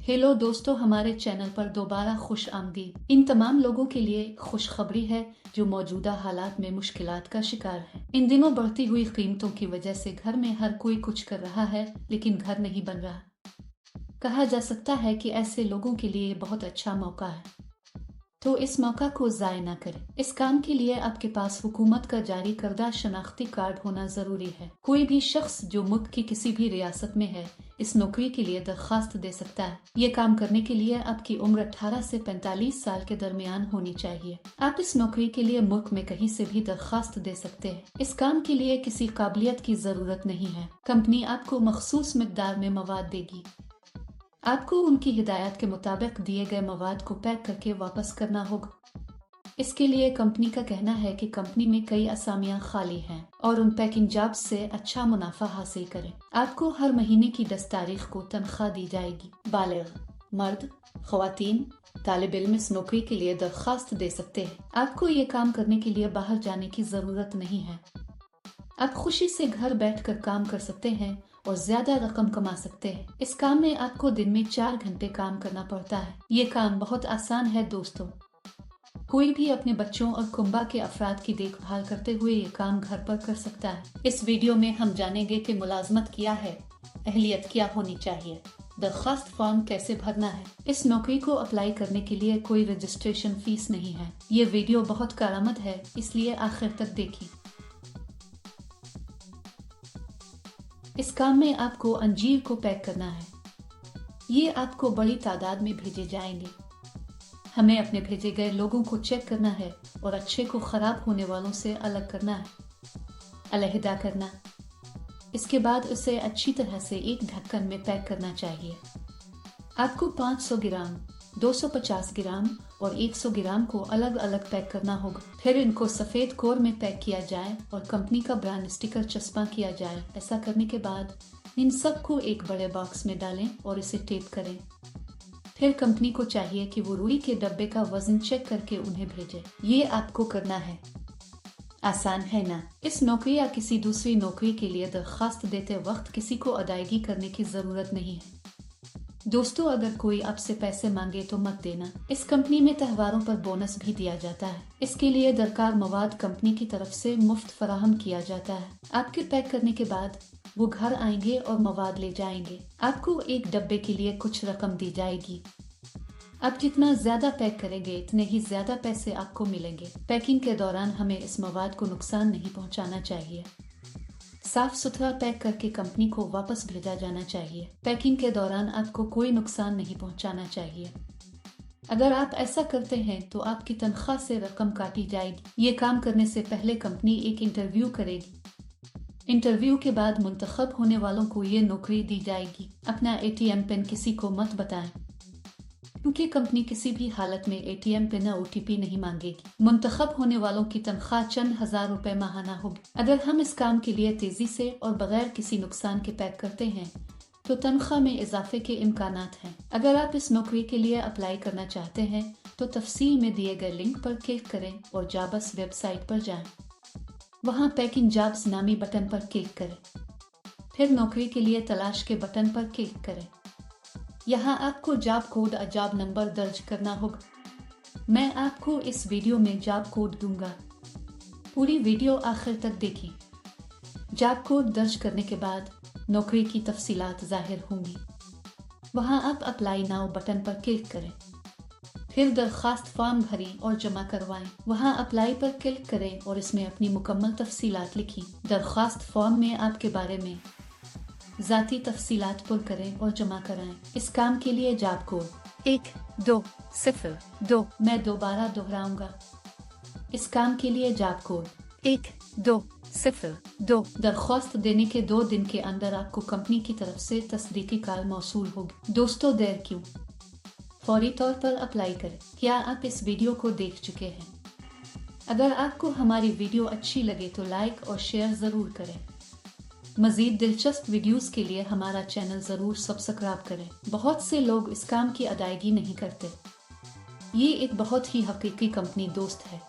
Hello दोस्तों, हमारे channel पर दोबारा खुश आमदीद। इन तमाम लोगों के लिए खुशखबरी है जो मौजूदा हालात में मुश्किलात का शिकार है। इन दिनों बढ़ती हुई कीमतों की वजह से घर में हर कोई कुछ कर रहा है, लेकिन घर नहीं बन रहा। कहा जा सकता है कि ऐसे लोगों के लिए बहुत अच्छा मौका है, तो इस मौका को ज़ाय न करें। इस काम के लिए आपके पास हुकूमत का जारी करदा शनाख्ती कार्ड होना ज़रूरी है। कोई भी शख्स जो मुल्क की किसी भी रियासत में है इस नौकरी के लिए दरख्वास्त दे सकता है। ये काम करने के लिए आपकी उम्र 18 से 45 साल के दरमियान होनी चाहिए। आप इस नौकरी के लिए मुल्क में कहीं से भी दरख्वास्त दे सकते हैं। इस काम के लिए किसी काबिलियत की ज़रूरत नहीं है। कंपनी आपको मखसूस मिकदार में मवाद देगी। आपको उनकी हिदायत के मुताबिक दिए गए मवाद को पैक करके वापस करना होगा। इसके लिए कंपनी का कहना है कि कंपनी में कई असामियां खाली हैं और उन पैकिंग जॉब्स से अच्छा मुनाफा हासिल करें। आपको हर महीने की 10 तारीख को तनख्वाह दी जाएगी। बालिग, मर्द, ख्वातीन, तालिब इल्म इस नौकरी के लिए दरख्वास्त दे सकते हैं। आपको ये काम करने के लिए बाहर जाने की जरूरत नहीं है। आप खुशी से घर बैठकर काम कर सकते हैं और ज्यादा रकम कमा सकते हैं। इस काम में आपको दिन में 4 घंटे काम करना पड़ता है। ये काम बहुत आसान है दोस्तों। कोई भी अपने बच्चों और कुंबा के अफराद की देखभाल करते हुए ये काम घर पर कर सकता है। इस वीडियो में हम जानेंगे कि मुलाजमत क्या है, अहलियत क्या होनी चाहिए, दरख्वास्त फॉर्म कैसे भरना है। इस नौकरी को अप्लाई करने के लिए कोई रजिस्ट्रेशन फीस नहीं है। ये वीडियो बहुत कारआमद है, इसलिए आखिर तक देखिए। इस काम में आपको अंजीर को पैक करना है। ये आपको बड़ी तादाद में भेजे जाएंगे। हमें अपने भेजे गए लोगों को चेक करना है और अच्छे को खराब होने वालों से अलग करना है, अलहदा करना। इसके बाद उसे अच्छी तरह से एक ढक्कन में पैक करना चाहिए। आपको 500 ग्राम, 250 ग्राम और 100 ग्राम को अलग अलग पैक करना होगा। फिर इनको सफेद कोर में पैक किया जाए और कंपनी का ब्रांड स्टिकर चस्पा किया जाए। ऐसा करने के बाद इन सबको एक बड़े बॉक्स में डालें और इसे टेप करें। फिर कंपनी को चाहिए कि वो रुई के डब्बे का वजन चेक करके उन्हें भेजे। ये आपको करना है। आसान है ना? इस नौकरी या किसी दूसरी नौकरी के लिए दरख्वास्त देते वक्त किसी को अदायगी करने की जरूरत नहीं है। दोस्तों, अगर कोई आपसे पैसे मांगे तो मत देना। इस कंपनी में त्योहारों पर बोनस भी दिया जाता है। इसके लिए दरकार मवाद कंपनी की तरफ से मुफ्त फराहम किया जाता है। आपके पैक करने के बाद वो घर आएंगे और मवाद ले जाएंगे। आपको एक डब्बे के लिए कुछ रकम दी जाएगी। आप जितना ज्यादा पैक करेंगे इतने ही ज्यादा पैसे आपको मिलेंगे। पैकिंग के दौरान हमें इस मवाद को नुकसान नहीं पहुंचाना चाहिए। साफ सुथरा पैक करके कंपनी को वापस भेजा जाना चाहिए। पैकिंग के दौरान आपको कोई नुकसान नहीं पहुंचाना चाहिए। अगर आप ऐसा करते हैं तो आपकी तनख्वाह से रकम काटी जाएगी। ये काम करने से पहले कंपनी एक इंटरव्यू करेगी। इंटरव्यू के बाद मुंतखब होने वालों को ये नौकरी दी जाएगी। अपना ATM पिन किसी को मत बताएं, क्योंकि कंपनी किसी भी हालत में ATM पिन या OTP नहीं मांगेगी। मुंतखब होने वालों की तनख्वाह चंद हजार रुपए माहाना होगी। अगर हम इस काम के लिए तेजी से और बगैर किसी नुकसान के पैक करते हैं तो तनख्वाह में इजाफे के इम्कानात हैं। अगर आप इस नौकरी के लिए अप्लाई करना चाहते हैं तो तफसील में दिए गए लिंक पर क्लिक करें और जॉब्स वेबसाइट पर जाएं। वहां पैकिंग जॉब्स नामी बटन पर क्लिक करें। फिर नौकरी के लिए तलाश के बटन पर क्लिक करें। यहाँ आपको जॉब कोड और जॉब नंबर दर्ज करना होगा। मैं आपको इस वीडियो में जॉब कोड दूंगा। पूरी वीडियो आखिर तक देखें। जॉब कोड दर्ज करने के बाद नौकरी की तफसीलात जाहिर होंगी। वहाँ आप अप्लाई नाउ बटन पर क्लिक करें। फिर दरख्वास्त फॉर्म भरें और जमा करवाएं। वहाँ अप्लाई पर क्लिक करें और इसमें अपनी मुकम्मल तफसीलात लिखें। दरख्वास्त फॉर्म में आपके बारे में ज़ाती तफसीलात पुर करें और जमा कराएं। इस काम के लिए जॉब कोड 1202, मैं दोबारा दोहराऊंगा। इस काम के लिए जॉब कोड 1202। दरख्वास्त देने के 2 दिन के अंदर आपको कंपनी की तरफ से तस्दीकी कॉल मौसूल होगी। दोस्तों, देर क्यों? फौरी तौर पर अप्लाई करें। क्या आप इस वीडियो को देख चुके हैं? अगर आपको हमारी वीडियो अच्छी लगे तो लाइक और शेयर ज़रूर करें। मज़ीद दिलचस्प वीडियोस के लिए हमारा चैनल ज़रूर सब्सक्राइब करें। बहुत से लोग इस काम की अदायगी नहीं करते। ये एक बहुत ही हकीकी कंपनी दोस्त है।